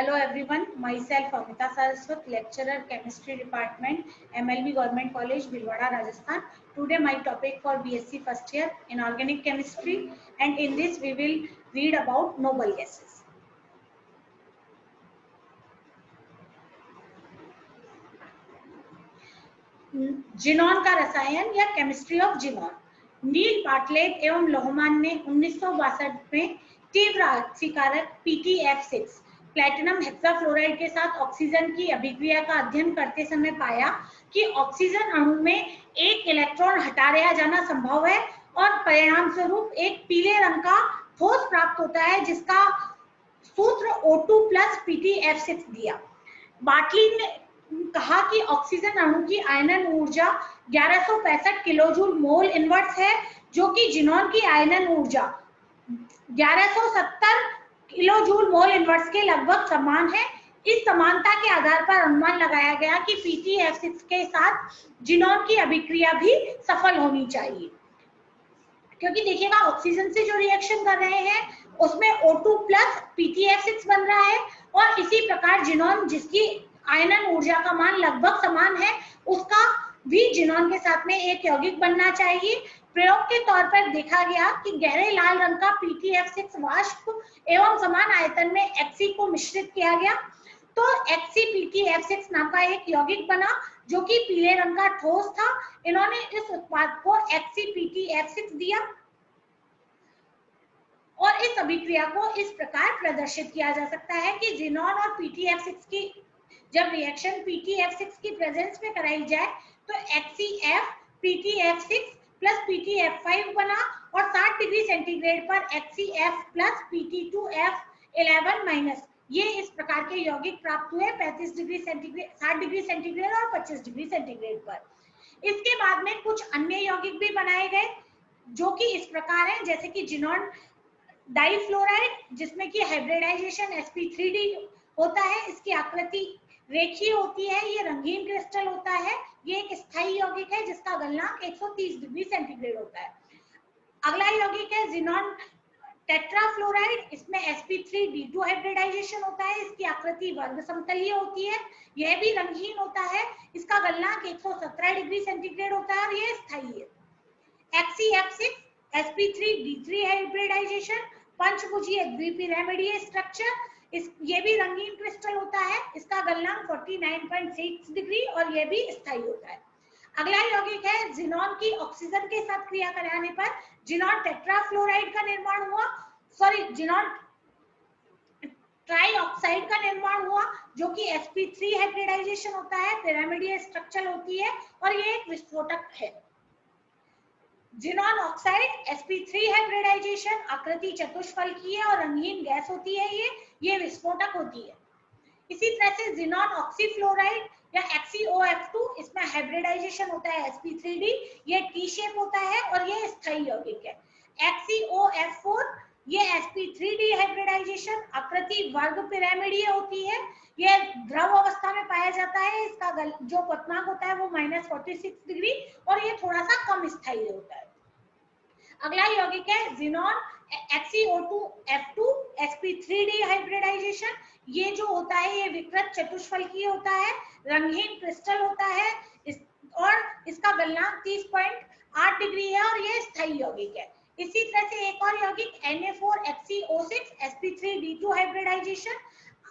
Hello everyone, myself Amita Saraswat, lecturer chemistry department, MLB Government College, Bhilwara, Rajasthan. Today my topic for BSc first year in organic chemistry, and in this we will read about noble gases. Xenon का रसायन या chemistry of xenon. Neil Bartlett एवं Lohmann ने 1962 में तीव्र आक्सीकारक PTF6 platinum hexafluoride के साथ oxygen की अभिक्रिया का अध्ययन करते समय पाया कि ऑक्सीजन अणु में एक इलेक्ट्रॉन हटा दिया जाना संभव है और परिणाम स्वरूप एक पीले रंग का ठोस प्राप्त होता है, जिसका सूत्र O2+ PTF6 दिया। बाटली ने कहा कि ऑक्सीजन अणु की आयनन ऊर्जा 1165 किलोजूल मोल इनवर्स है, जो कि जिनॉन की आयनन ऊर्जा 1170 किलोजूल मोल इनवर्स के लगभग समान है। इस समानता के आधार पर अनुमान लगाया गया कि PTF6 के साथ जिनॉन की अभिक्रिया भी सफल होनी चाहिए, क्योंकि देखिएगा ऑक्सीजन से जो रिएक्शन कर रहे हैं उसमें O2+ PTF6 बन रहा है, और इसी प्रकार जिनॉन जिसकी आयनन ऊर्जा का मान लगभग समान है, उसका भी जिनॉन के साथ में एक यौगिक बनना चाहिए। प्रयोग के तौर पर देखा गया कि गहरे लाल रंग का PTF6 वाष्प एवं समान आयतन में Xc को मिश्रित किया गया, तो XcPTF6 नाम का एक यौगिक बना जो कि पीले रंग का ठोस था। इन्होंने इस उत्पाद को XcPTF6 दिया और इस अभिक्रिया को इस प्रकार प्रदर्शित किया जा सकता है कि जिनॉन और PTF6 की जब रिएक्शन PTF6 की प्रेजेंस में कराई जाए तो HCF PTF6 प्लस PTF5 बना और 60 डिग्री सेंटीग्रेड पर HCF प्लस PT2F11 माइनस ये इस प्रकार के यौगिक प्राप्त हुए 35 डिग्री सेंटीग्रेड, 60 डिग्री सेंटीग्रेड और 25 डिग्री सेंटीग्रेड पर। इसके बाद में कुछ अन्य यौगिक भी बनाए गए जो कि इस प्रकार हैं, जैसे कि जिनॉन डाइफ्लोराइड जिसमें कि हाइब्रिडाइजेशन sp3d होता है। इसकी आकृति रेखीय होती है, ये रंगीन क्रिस्टल होता है, ये एक स्थायी यौगिक है जिसका गलनांक 130 डिग्री सेंटीग्रेड होता है। अगला यौगिक है जिनॉन टेट्राफ्लोराइड, इसमें sp3d2 हाइब्रिडाइजेशन होता है, इसकी आकृति वर्ग समतलीय होती है, यह भी रंगीन होता है, इसका गलनांक 117 डिग्री सेंटीग्रेड होता है और यह स्थायी है। XCF6 sp3d3 हाइब्रिडाइजेशन, पंचभुजीय द्विपिरामिडीय स्ट्रक्चर, ये भी रंगीन क्रिस्टल होता है, इसका गलनांक 49.6 डिग्री और ये भी स्थायी होता है। अगला यौगिक है जिनॉन की ऑक्सीजन के साथ क्रिया कराने पर जिनॉन टेट्राफ्लोराइड का निर्माण हुआ, जिनॉन ट्राइऑक्साइड का निर्माण हुआ जो कि sp3 हाइब्रिडाइजेशन होता है, पिरामिडीय स्ट्रक्चर होती है और ये एक विस्फोटक है। जिनॉन ऑक्साइड sp3 हाइब्रिडाइजेशन, आकृति चतुष्फलकीय है और रंगीन गैस होती है, ये विस्फोटक होती है। इसी तरह से जिनॉन ऑक्सीफ्लोराइड या XeOF2, इसमें हाइब्रिडाइजेशन होता है sp3d, ये टी शेप होता है और ये स्थायी यौगिक है। XeOF4, ये sp3d हाइब्रिडाइजेशन, आकृति वर्ग पिरामिडीय होती है, ये द्रव अवस्था में पाया जाता है, इसका जो क्वथनांक होता है वो -46 डिग्री और ये थोड़ा सा कम स्थायी होता है। अगला यौगिक है जिनॉन XeO2F2 sp3d हाइब्रिडाइजेशन, ये जो होता है ये विकृत चतुष्फलकीय होता है, रंगहीन क्रिस्टल होता है और इसका गलनांक 30.8 डिग्री है और ये स्थायी यौगिक है। इसी तरह से एक और यौगिक Na4XeO6 sp3d2 हाइब्रिडाइजेशन,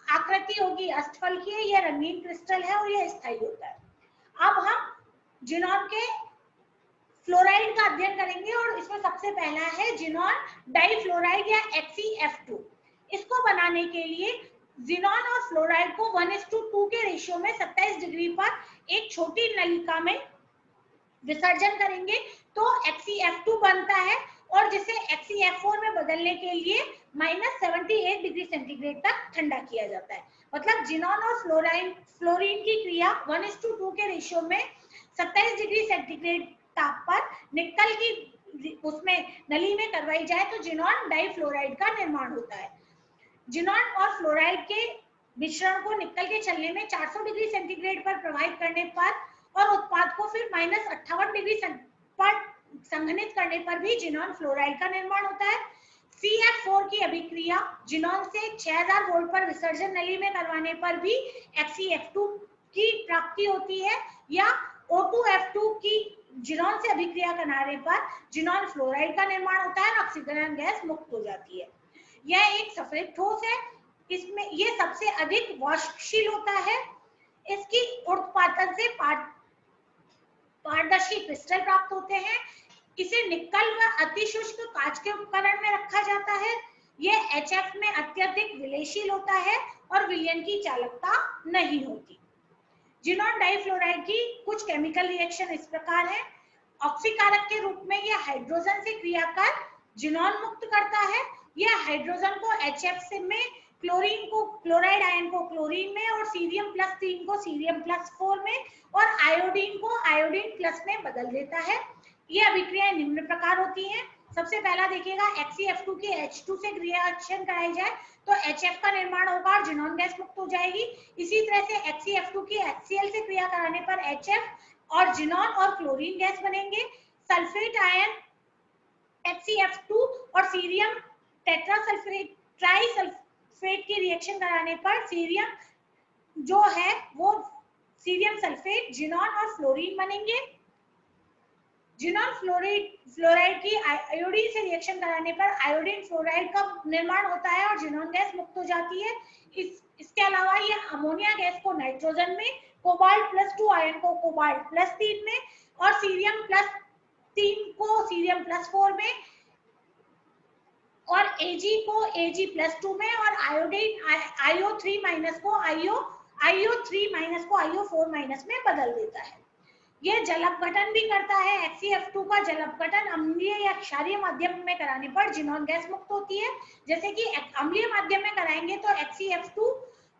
आकृति होगी अष्टफलकीय, ये रंगीन क्रिस्टल है और ये स्थायी होता है। अब हम जिनॉन के फ्लोराइड का अध्ययन करेंगे और इसमें सबसे पहला है जिनॉन डाइफ्लोराइड या XeF2। इसको बनाने के लिए जिनॉन और फ्लोराइड को 1:2 के रेशियो में 27 डिग्री पर एक छोटी नलिका में विसर्जन करेंगे तो XeF2 बनता है और जिसे XeF4 में बदलने के लिए -78 डिग्री सेंटीग्रेड तक ठंडा किया जाता है। मतलब जिनॉन और फ्लोरीन की क्रिया 1:2 के रेशियो में 27 डिग्री सेंटीग्रेड ताप पर निकल की उसमें नली में करवाई जाए तो जिनॉन डाइफ्लोराइड का निर्माण होता है। जिनॉन और फ्लोराइड के मिश्रण को निकल के छलने में 400 डिग्री सेंटीग्रेड पर प्रवाहित करने पर और उत्पाद को फिर -58 डिग्री पर संघनित करने पर भी जिनॉन फ्लोराइड का निर्माण होता है। CF4 की अभिक्रिया जिनॉन से 6000 वोल्ट पर विसर्जन नली में करवाने पर भी FCF2 की प्राप्ति होती है, या O2F2 की जिनॉन से अभिक्रिया कराने पर जिनॉन फ्लोराइड का निर्माण होता है और ऑक्सीजन गैस मुक्त हो जाती है। यह एक सफेद ठोस है, इसमें ये सबसे अधिक वाष्पशील होता है। इसकी उत्पादन से पारदर्शी क्रिस्टल प्राप्त होते हैं। इसे निकल व अतिशुष्क कांच के उपकरण में रखा जाता है। यह HF में अत्यधिक विलयशील होता है और विलयन की चालकता नहीं होती। जिनॉन डाइफ्लोराइड की कुछ केमिकल रिएक्शन इस प्रकार है। ऑक्सीकारक के रूप में यह हाइड्रोजन से क्रिया कर जिनॉन मुक्त करता है। यह हाइड्रोजन को HF से में, क्लोरीन को क्लोराइड आयन को क्लोरीन में और सीरियम+3 को सीरियम+4 में और आयोडीन को आयोडीन प्लस में बदल देता है। ये अभिक्रियाएं निम्न प्रकार होती हैं। सबसे पहला देखिएगा, HCF2 की H2 से रिएक्शन कराई जाए तो HF का निर्माण होगा और जिनॉन गैस मुक्त हो जाएगी। इसी तरह से HCF2 की HCl से क्रिया कराने पर HF और जिनॉन और क्लोरीन गैस बनेंगे। सल्फेट आयन HCF2 और सीरियम टेट्रासल्फेट ट्राइसल्फेट की रिएक्शन कराने पर सीरियम जो है वो सीरियम सल्फेट, जिनॉन और फ्लोरीन बनेंगे। जिनॉन फ्लोराइड की आयोडीन से रिएक्शन कराने पर आयोडीन फ्लोराइड का निर्माण होता है और जिनॉन गैस मुक्त हो जाती है। इसके अलावा ये अमोनिया गैस को नाइट्रोजन में, कोबाल्ट+2 आयन को कोबाल्ट+3 में और सीरियम+3 को सीरियम+4 में और Ag को Ag+2 में और आयोडीन IO3- को IO3- को IO4- में बदल देता है। यह जल अपघटन भी करता है। HCF2 का जल अपघटन अम्लीय या क्षारीय माध्यम में कराने पर जिनॉन गैस मुक्त होती है। जैसे कि अम्लीय माध्यम में कराएंगे तो HCF2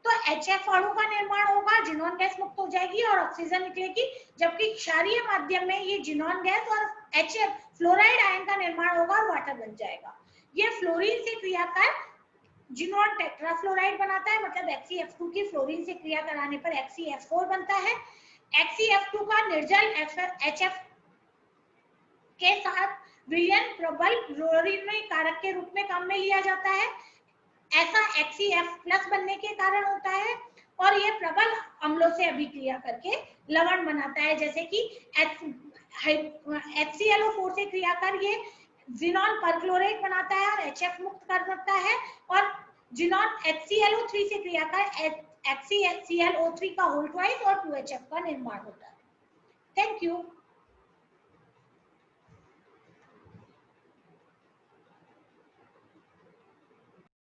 तो HF अणु का निर्माण होगा, जिनॉन गैस मुक्त हो जाएगी और ऑक्सीजन निकलेगी। जबकि क्षारीय माध्यम में ये जिनॉन गैस और HF फ्लोराइड आयन का निर्माण होगा और वाटर बन जाएगा। ये फ्लोरीन से क्रिया कर जिनॉन टेट्राफ्लोराइड बनाता है, मतलब HCF2 की फ्लोरीन से क्रिया कराने पर HCF4 बनता है। HCF2 का निर्जल HF के साथ विलयन प्रबल फ्लोरीन कारक के रूप में काम में लिया जाता है। ऐसा HCF+ बनने के कारण होता है और यह प्रबल अम्लों से अभिक्रिया करके लवण बनाता है। जैसे कि HClO4 से क्रिया कर ये जिनॉन परक्लोरेट बनाता है और HF मुक्त कर सकता है और जिनॉन HClO3 से क्रिया कर HClO3 का होल ट्वाइस और 2HF का निर्माण होता है। Thank you.